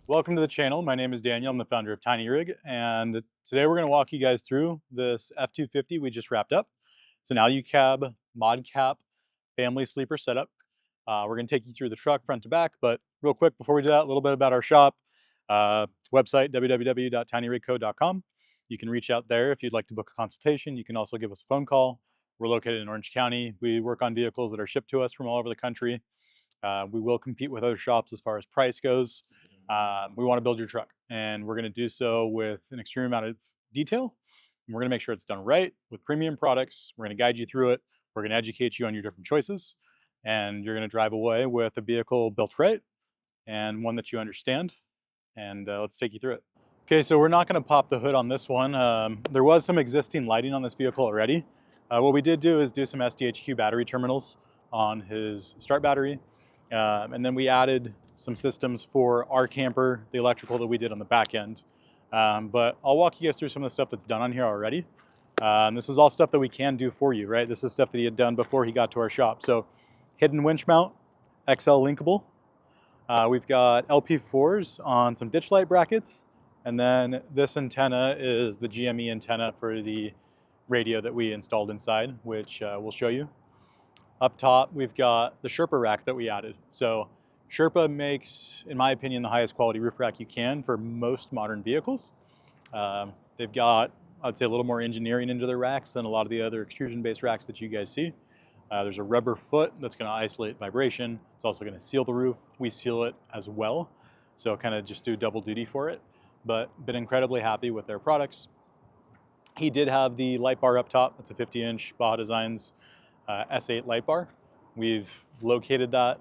Welcome to the channel. My name is Daniel. I'm the founder of Tiny Rig, and today we're going to walk you guys through this F-250 we just wrapped up. It's an Alu-Cab ModCAP Family Sleeper setup. We're going to take you through the truck front to back, but real quick before we do that, a little bit about our shop. Website, www.tinyrigco.com. You can reach out there if you'd like to book a consultation. You can also give us a phone call. We're located in Orange County. We work on vehicles that are shipped to us from all over the country. We will compete with other shops as far as price goes. We want to build your truck, and we're going to do so with an extreme amount of detail. And we're going to make sure it's done right with premium products. We're going to guide you through it. We're going to educate you on your different choices, and you're going to drive away with a vehicle built right and one that you understand. And let's take you through it. Okay, so we're not going to pop the hood on this one. There was some existing lighting on this vehicle already. What we did do is do some SDHQ battery terminals on his start battery. And then we added some systems for our camper, the electrical that we did on the back end. But I'll walk you guys through some of the stuff that's done on here already. And this is all stuff that we can do for you, right? This is stuff that he had done before he got to our shop. So hidden winch mount, XL linkable. We've got LP4s on some ditch light brackets. And then this antenna is the GME antenna for the radio that we installed inside, which we'll show you. Up top, we've got the Sherpa rack that we added. So Sherpa makes, in my opinion, the highest quality roof rack you can for most modern vehicles. They've got, I'd say, a little more engineering into their racks than a lot of the other extrusion-based racks that you guys see. There's a rubber foot that's going to isolate vibration. It's also going to seal the roof. We seal it as well, so kind of just do double duty for it. But been incredibly happy with their products. He did have the light bar up top. It's a 50-inch Baja Designs S8 light bar. We've located that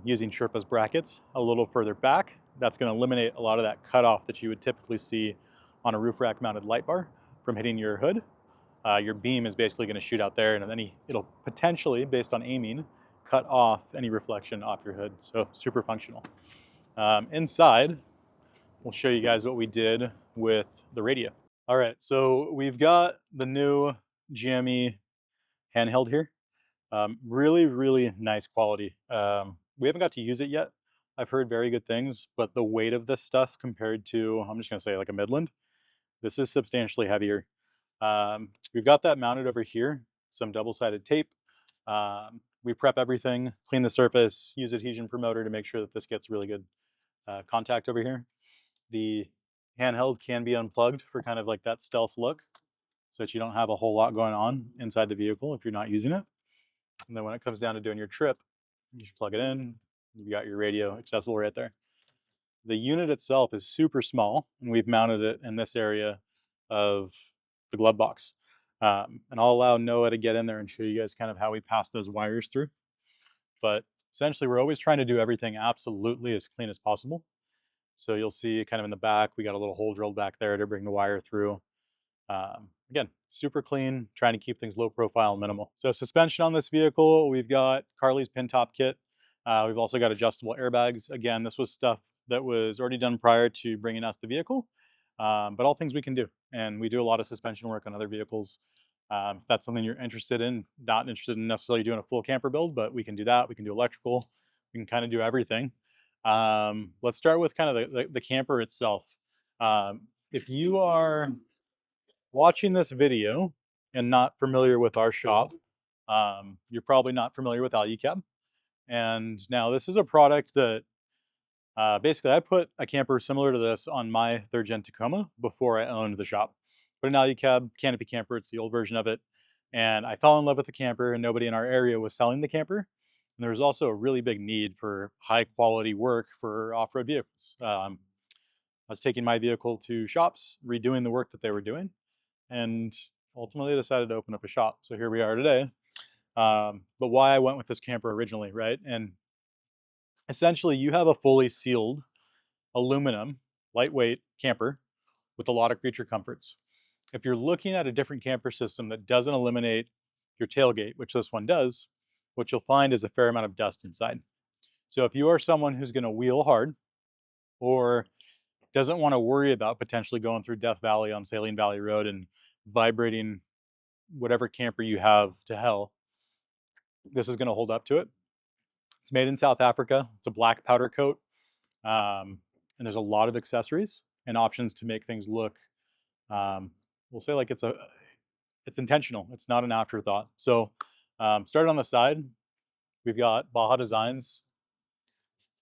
using Sherpa's brackets a little further back. That's going to eliminate a lot of that cutoff that you would typically see on a roof rack mounted light bar from hitting your hood. Your beam is basically going to shoot out there, and then it'll potentially, based on aiming, cut off any reflection off your hood. So super functional. Inside, we'll show you guys what we did with the radio. All right, so we've got the new GME handheld here. Really nice quality. We haven't got to use it yet. I've heard very good things, but the weight of this stuff compared to, I'm just going to say like a Midland, this is substantially heavier. We've got that mounted over here, some double-sided tape. We prep everything, clean the surface, use adhesion promoter to make sure that this gets really good contact over here. The handheld can be unplugged for kind of like that stealth look, so that you don't have a whole lot going on inside the vehicle if you're not using it. And then when it comes down to doing your trip, you just plug it in, you got your radio accessible right there. The unit itself is super small, and we've mounted it in this area of the glove box. And I'll allow Noah to get in there and show you guys kind of how we pass those wires through. But essentially, we're always trying to do everything absolutely as clean as possible. So you'll see kind of in the back, we got a little hole drilled back there to bring the wire through. Again, super clean, trying to keep things low profile and minimal. So suspension on this vehicle, we've got Carly's pin top kit. We've also got adjustable airbags. Again, this was stuff that was already done prior to bringing us the vehicle, but all things we can do. And we do a lot of suspension work on other vehicles. If that's something you're interested in, not interested in necessarily doing a full camper build, but we can do that. We can do electrical. We can kind of do everything. Let's start with kind of the camper itself. If you are watching this video and not familiar with our shop, you're probably not familiar with Alu-Cab. And now this is a product that basically I put a camper similar to this on my 3rd gen Tacoma before I owned the shop. But an Alu-Cab canopy camper, it's the old version of it. And I fell in love with the camper, and nobody in our area was selling the camper. And there was also a really big need for high quality work for off-road vehicles. I was taking my vehicle to shops, redoing the work that they were doing, and ultimately decided to open up a shop. So here we are today. But why I went with this camper originally, right? And essentially you have a fully sealed aluminum, lightweight camper with a lot of creature comforts. If you're looking at a different camper system that doesn't eliminate your tailgate, which this one does, what you'll find is a fair amount of dust inside. So if you are someone who's going to wheel hard or doesn't want to worry about potentially going through Death Valley on Saline Valley Road and vibrating whatever camper you have to hell, this is going to hold up to it. It's made in South Africa. It's a black powder coat. and there's a lot of accessories and options to make things look, we'll say like it's intentional. It's not an afterthought. So started on the side, we've got Baja Designs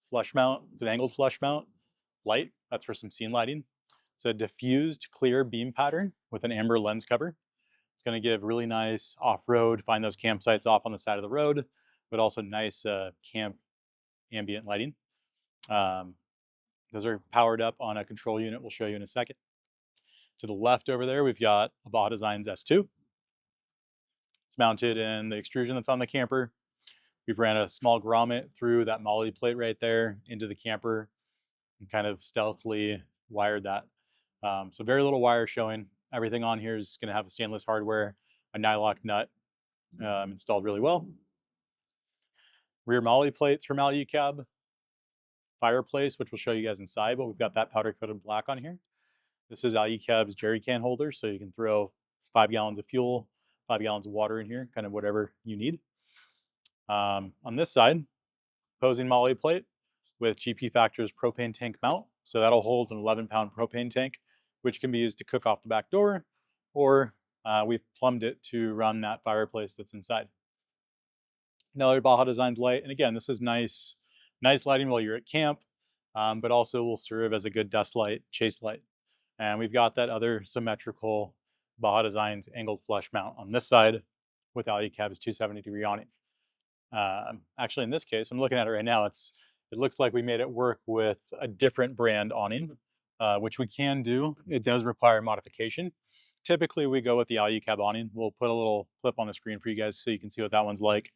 flush mount. It's an angled flush mount light. That's for some scene lighting. It's a diffused clear beam pattern with an amber lens cover. It's going to give really nice off-road, find those campsites off on the side of the road, but also nice camp ambient lighting. Those are powered up on a control unit we'll show you in a second. To the left over there, we've got a Baja Designs S2. It's mounted in the extrusion that's on the camper. We've ran a small grommet through that moly plate right there into the camper and kind of stealthily wired that. So very little wire showing. Everything on here is going to have a stainless hardware, a nylock nut installed really well. Rear moly plates from Alu-Cab. Fireplace, which we'll show you guys inside, but we've got that powder coated black on here. This is Alu-Cab's jerry can holder, so you can throw 5 gallons of fuel, 5 gallons of water in here, kind of whatever you need. On this side, opposing moly plate with GP Factor's propane tank mount. So that'll hold an 11-pound propane tank, which can be used to cook off the back door, or we've plumbed it to run that fireplace that's inside. Another Baja Designs light, and again, this is nice lighting while you're at camp, but also will serve as a good dust light, chase light. And we've got that other symmetrical Baja Designs angled flush mount on this side with Alu-Cab's 270-degree awning. Actually, in this case, I'm looking at it right now, it looks like we made it work with a different brand awning, which we can do. It does require modification. Typically, we go with the Alu-Cab awning. We'll put a little clip on the screen for you guys so you can see what that one's like.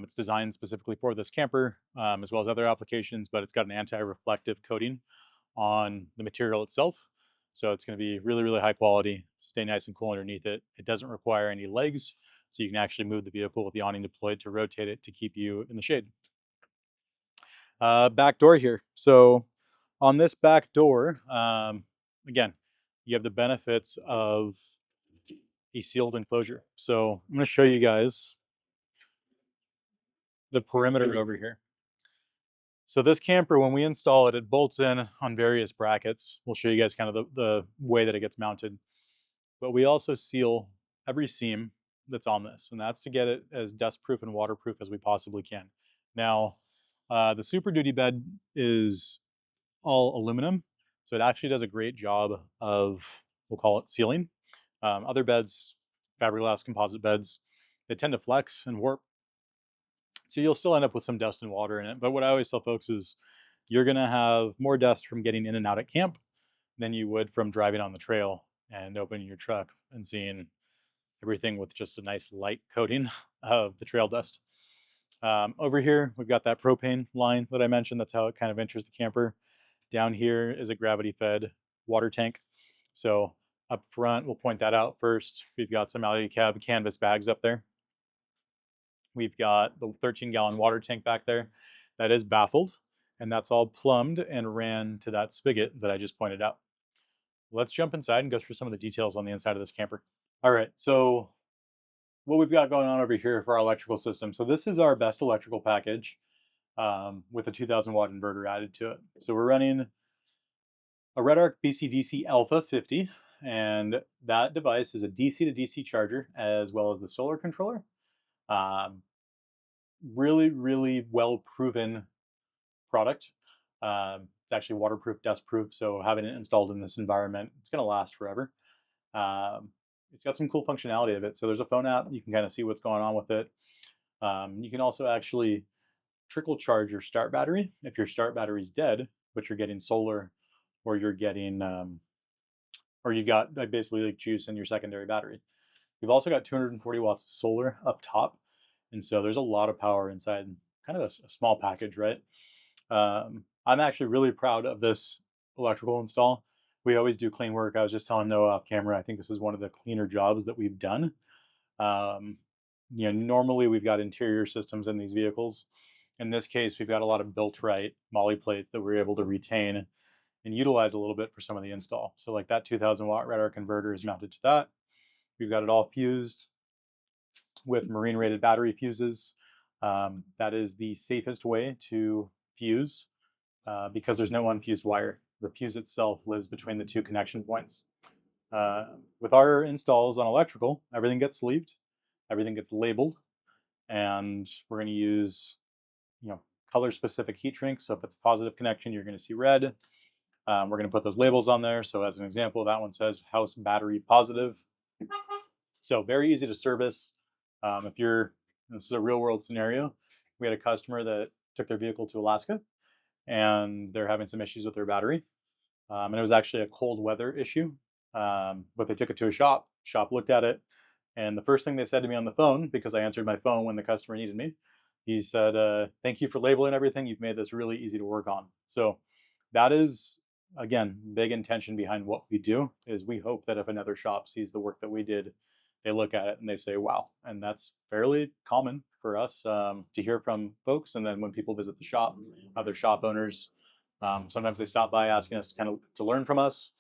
It's designed specifically for this camper, as well as other applications, but it's got an anti-reflective coating on the material itself. So it's going to be really, really high quality, stay nice and cool underneath it. It doesn't require any legs, so you can actually move the vehicle with the awning deployed to rotate it to keep you in the shade. Back door here. So on this back door, again, you have the benefits of a sealed enclosure. So I'm going to show you guys the perimeter over here. So this camper, when we install it, it bolts in on various brackets. We'll show you guys kind of the way that it gets mounted. But we also seal every seam that's on this, and that's to get it as dust-proof and waterproof as we possibly can. Now, the Super Duty bed is all aluminum, so it actually does a great job of, we'll call it sealing. Other beds, fiberglass composite beds, they tend to flex and warp. So you'll still end up with some dust and water in it. But what I always tell folks is you're going to have more dust from getting in and out at camp than you would from driving on the trail and opening your truck and seeing everything with just a nice light coating of the trail dust. Over here, we've got that propane line that I mentioned. That's how it kind of enters the camper. Down here is a gravity-fed water tank. So up front, we'll point that out first. We've got some Alu-Cab canvas bags up there. We've got the 13-gallon water tank back there that is baffled, and that's all plumbed and ran to that spigot that I just pointed out. Let's jump inside and go through some of the details on the inside of this camper. All right, so what we've got going on over here for our electrical system. So this is our best electrical package with a 2000 watt inverter added to it. So we're running a Redarc BCDC Alpha 50, and that device is a DC to DC charger as well as the solar controller. Really, really well proven product. It's actually waterproof, dustproof, so having it installed in this environment, it's going to last forever. It's got some cool functionality of it. So there's a phone app. You can kind of see what's going on with it. You can also actually trickle charge your start battery if your start battery's dead, but you're getting solar, or you're getting, or you got basically like juice in your secondary battery. We've also got 240 watts of solar up top. And so there's a lot of power inside kind of a small package, right? I'm actually really proud of this electrical install. We always do clean work. I was just telling Noah off camera, I think this is one of the cleaner jobs that we've done. Normally we've got interior systems in these vehicles. In this case, we've got a lot of built-right moly plates that we're able to retain and utilize a little bit for some of the install. So like that 2000 watt Redarc converter is mounted to that. We've got it all fused with marine rated battery fuses. That is the safest way to fuse because there's no unfused wire. The fuse itself lives between the two connection points. With our installs on electrical, everything gets sleeved, everything gets labeled, and we're going to use, color specific heat shrink. So if it's a positive connection, you're going to see red. We're going to put those labels on there. So as an example, that one says house battery positive. So very easy to service. This is a real world scenario. We had a customer that took their vehicle to Alaska and they're having some issues with their battery. And it was actually a cold weather issue. But they took it to a shop. Shop looked at it. And the first thing they said to me on the phone, because I answered my phone when the customer needed me, he said, thank you for labeling everything. You've made this really easy to work on. So that is, again, big intention behind what we do is we hope that if another shop sees the work that we did, they look at it and they say, wow. And that's fairly common for us to hear from folks. And then when people visit the shop, other shop owners, sometimes they stop by asking us to learn from us.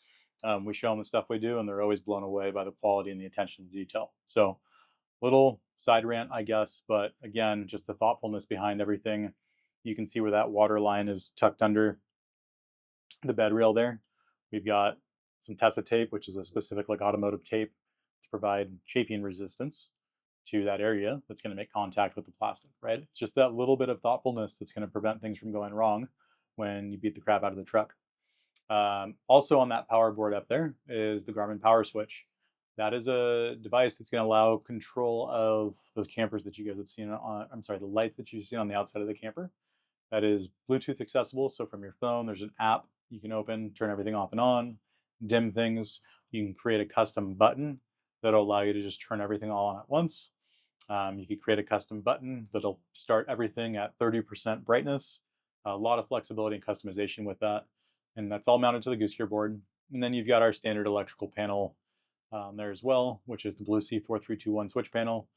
We show them the stuff we do and they're always blown away by the quality and the attention to detail. So little side rant, I guess, but again, just the thoughtfulness behind everything. You can see where that water line is tucked under the bed rail there. We've got some Tessa tape, which is a specific automotive tape to provide chafing resistance to that area that's going to make contact with the plastic, right? It's just that little bit of thoughtfulness that's going to prevent things from going wrong when you beat the crap out of the truck. Also on that power board up there is the Garmin PowerSwitch. That is a device that's going to allow control of those campers that you guys have seen on, the lights that you've seen on the outside of the camper. That is Bluetooth accessible. So from your phone, there's an app you can open, turn everything off and on, dim things. You can create a custom button that'll allow you to just turn everything all on at once. You could create a custom button that'll start everything at 30% brightness. A lot of flexibility and customization with that. And that's all mounted to the goose gear board. And then you've got our standard electrical panel there as well, which is the Blue C4321 switch panel.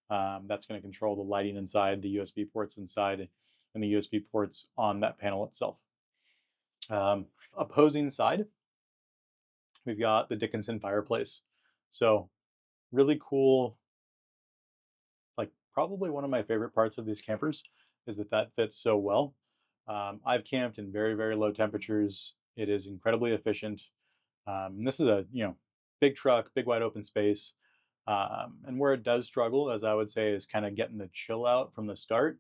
That's going to control the lighting inside, the USB ports inside, and the USB ports on that panel itself. Opposing side, we've got the Dickinson fireplace. So really cool, probably one of my favorite parts of these campers is that fits so well. I've camped in very, very low temperatures. It is incredibly efficient. And this is a big truck, big wide open space. And where it does struggle, as I would say, is kind of getting the chill out from the start.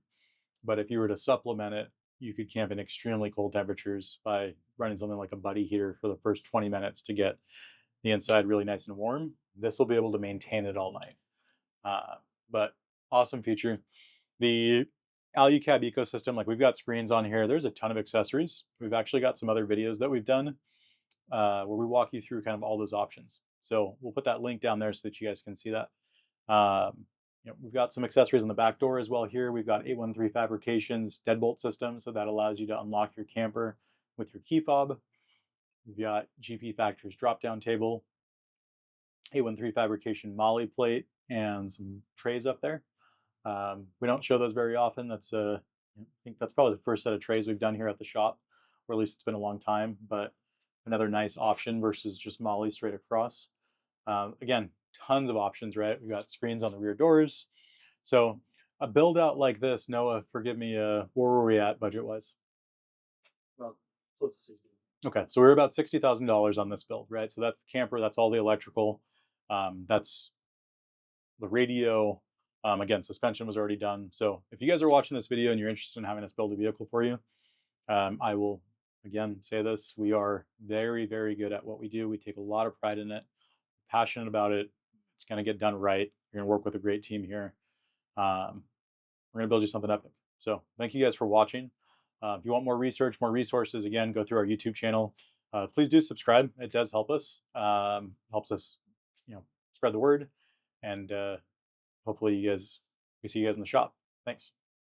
But if you were to supplement it, you could camp in extremely cold temperatures by running something like a buddy heater for the first 20 minutes to get the inside really nice and warm. This will be able to maintain it all night. But awesome feature. The Alu-Cab ecosystem, we've got screens on here. There's a ton of accessories. We've actually got some other videos that we've done where we walk you through kind of all those options. So we'll put that link down there so that you guys can see that. We've got some accessories on the back door as well here. We've got 813 fabrications, deadbolt system, so that allows you to unlock your camper with your key fob. We've got GP Factories drop-down table, 813 fabrication molly plate, and some trays up there. We don't show those very often. I think that's probably the first set of trays we've done here at the shop, or at least it's been a long time, but another nice option versus just molly straight across. Again, tons of options, right? We've got screens on the rear doors. So a build out like this, Noah, forgive me, where were we at budget-wise? Well, close to 60. Okay, so we're about $60,000 on this build, right? So that's the camper, that's all the electrical, that's the radio. Again, suspension was already done. So if you guys are watching this video and you're interested in having us build a vehicle for you, I will again say this: we are very, very good at what we do. We take a lot of pride in it, passionate about it. It's going to get done right. You're going to work with a great team here. We're going to build you something epic. So thank you guys for watching. If you want more research, more resources, again, go through our YouTube channel. Please do subscribe. It does help us. Helps us, spread the word. And hopefully we see you guys in the shop. Thanks.